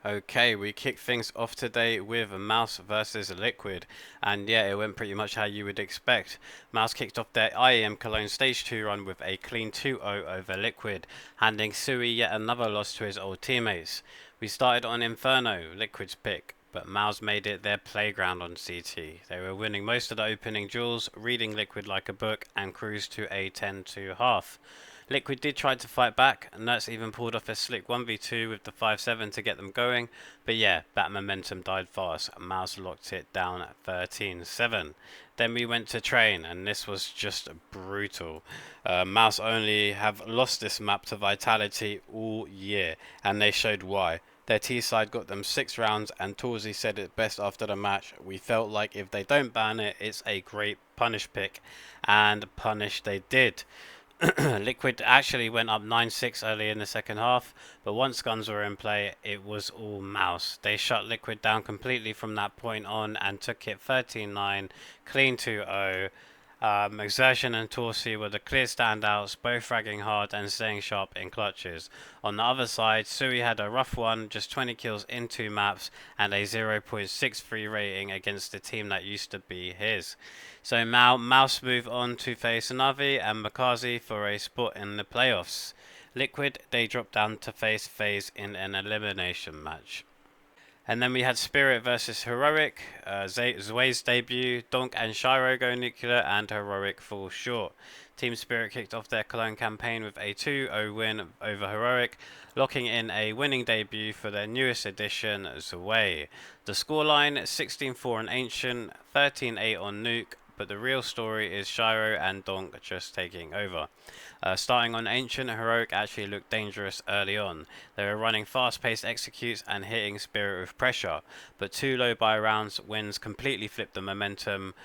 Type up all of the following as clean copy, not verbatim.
Okay, we kick things off today with MOUZ versus Liquid, and yeah, it went pretty much how you would expect. MOUZ kicked off their IEM Cologne Stage 2 run with a clean 2-0 over Liquid, handing siuhy yet another loss to his old teammates. We started on Inferno, Liquid's pick, but MOUZ made it their playground on CT. They were winning most of the opening duels, reading Liquid like a book, and cruised to a 10-2 half. Liquid did try to fight back, and Nuts even pulled off a slick 1v2 with the 5-7 to get them going, but yeah, that momentum died fast. MOUZ locked it down at 13-7. Then we went to Train, and this was just brutal. MOUZ only have lost this map to Vitality all year, and they showed why. Their T side got them 6 rounds, and Torsey said it best after the match. We felt like if they don't ban it, it's a great punish pick, and punish they did. Liquid actually went up 9-6 early in the second half, but once guns were in play, it was all MOUZ. They shut Liquid down completely from that point on and took it 13-9, clean 2-0. Exertion and Torsey were the clear standouts, both fragging hard and staying sharp in clutches. On the other side, siuhy had a rough one, just 20 kills in 2 maps and a 0.63 rating against the team that used to be his. So now MOUZ move on to face Navi and MongolZ for a spot in the playoffs. Liquid, they dropped down to face FaZe in an elimination match. And then we had Spirit versus Heroic, zweih's debut, Donk and Shiro go nuclear, and Heroic fall short. Team Spirit kicked off their Cologne campaign with a 2-0 win over Heroic, locking in a winning debut for their newest addition, zweih. The scoreline, 16-4 on Ancient, 13-8 on Nuke, but the real story is Shiro and Donk just taking over. Starting on Ancient, Heroic actually looked dangerous early on. They were running fast-paced executes and hitting Spirit with pressure, but 2 low buy rounds wins completely flipped the momentum.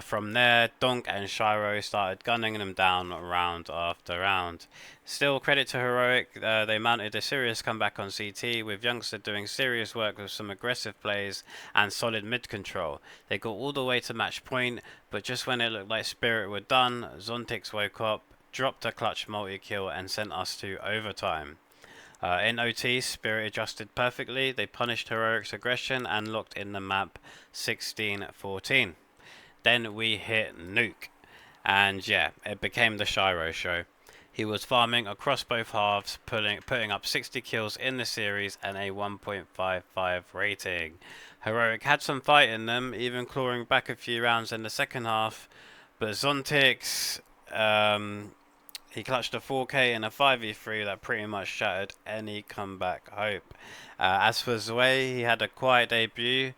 From there, Donk and Shiro started gunning them down round after round. Still, credit to Heroic, they mounted a serious comeback on CT, with Youngster doing serious work with some aggressive plays and solid mid control. They got all the way to match point, but just when it looked like Spirit were done, Zontix woke up, dropped a clutch multi-kill and sent us to overtime. In OT, Spirit adjusted perfectly, they punished Heroic's aggression and locked in the map 16-14. Then we hit Nuke, and yeah, it became the Shiro show. He was farming across both halves, putting up 60 kills in the series and a 1.55 rating. Heroic had some fight in them, even clawing back a few rounds in the second half, but Zontix, he clutched a 4K in a 5v3 that pretty much shattered any comeback hope. As for zweih, he had a quiet debut.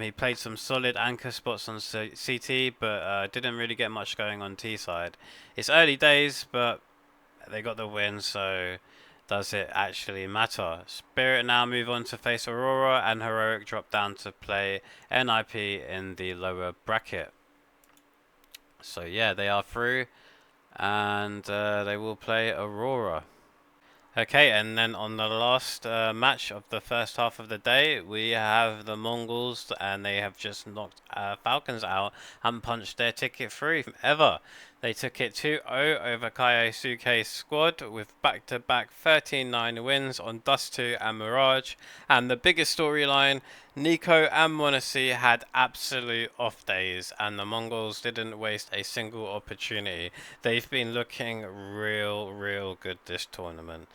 He played some solid anchor spots on CT, but didn't really get much going on T side. It's early days, but they got the win, so does it actually matter? Spirit now move on to face Aurora, and Heroic drop down to play NIP in the lower bracket. So yeah, they are through, and they will play Aurora. Okay, and then on the last match of the first half of the day, we have the MongolZ, and they have just knocked Falcons out and punched their ticket through ever. They took it 2-0 over Kaiosuke's squad with back-to-back 13-9 wins on Dust 2 and Mirage. And the biggest storyline, Nico and MongolZ had absolute off days, and the MongolZ didn't waste a single opportunity. They've been looking real good this tournament.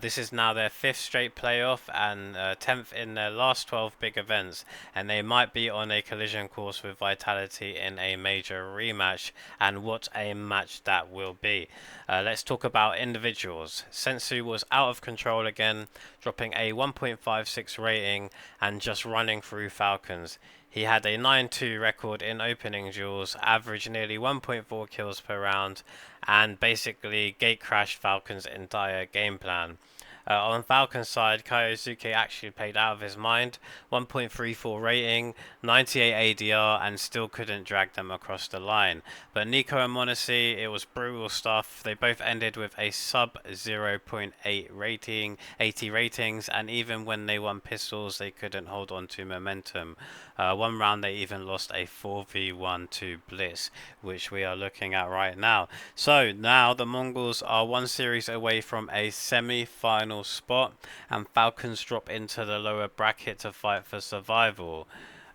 This is now their 5th straight playoff and 10th in their last 12 big events, and they might be on a collision course with Vitality in a major rematch, and what a match that will be. Let's talk about individuals. Senzu was out of control again, dropping a 1.56 rating and just running through Falcons. He had a 9-2 record in opening duels, averaged nearly 1.4 kills per round, and basically gate crashed Falcons' entire game plan. On Falcon's side, Kaiosuke actually played out of his mind, 1.34 rating, 98 ADR, and still couldn't drag them across the line. But Nico and MongolZ, it was brutal stuff. They both ended with a sub 0.8 rating, 80 ratings, and even when they won pistols, they couldn't hold on to momentum. One round they even lost a 4v1 to Blitz, which we are looking at right now. So now the MongolZ are one series away from a semi-final final spot, and Falcons drop into the lower bracket to fight for survival.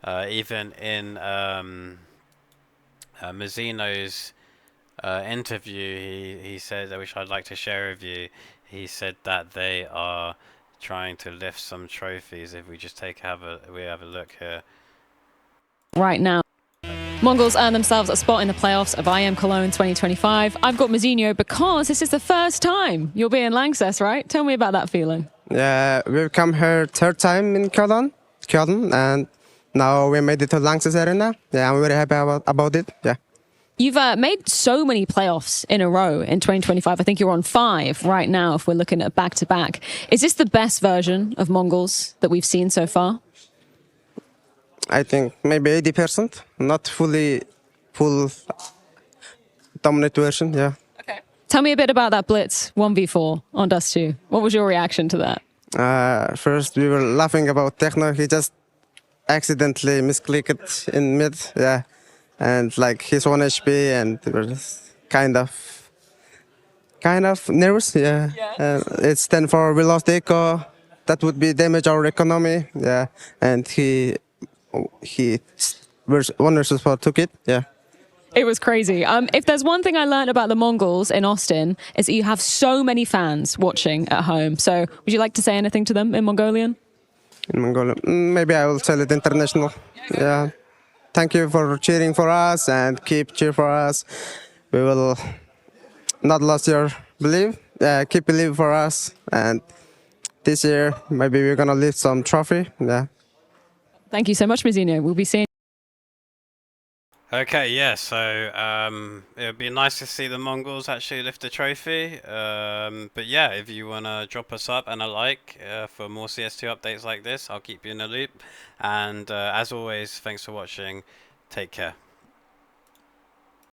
Even in Mazzino's interview, he said, which I'd like to share with you, he said that they are trying to lift some trophies. If we just have a look here. Right now, MongolZ earn themselves a spot in the playoffs of IEM Cologne 2025. I've got Mazzino because this is the first time you'll be in Lanxess, right? Tell me about that feeling. Yeah, we've come here third time in Cologne, and now we made it to Lanxess Arena. Yeah, I'm very happy about it. Yeah. You've made so many playoffs in a row in 2025. I think you're on 5 right now if we're looking at back-to-back. Is this the best version of MongolZ that we've seen so far? I think maybe 80%, not full dominant version, yeah. Okay. Tell me a bit about that blitz 1v4 on Dust 2. What was your reaction to that? First, we were laughing about Techno. He just accidentally misclicked in mid, yeah. And like he's 1 HP and we're just kind of nervous, yeah. It's 10-4, we lost Echo. That would be damage our economy, yeah. And he was 1 versus 4 took it, yeah. It was crazy. If there's one thing I learned about the MongolZ in Austin, is that you have so many fans watching at home. So would you like to say anything to them in Mongolian? In Mongolian, maybe I will tell it international, yeah. Thank you for cheering for us and keep cheer for us. We will not lose your belief. Keep believe for us. And this year, maybe we're gonna lift some trophy. Yeah. Thank you so much, Mazzino. We'll be seeing. Okay, yeah, so it would be nice to see the MongolZ actually lift the trophy. But yeah, if you want to drop us up and a like for more CS2 updates like this, I'll keep you in the loop. And as always, thanks for watching. Take care.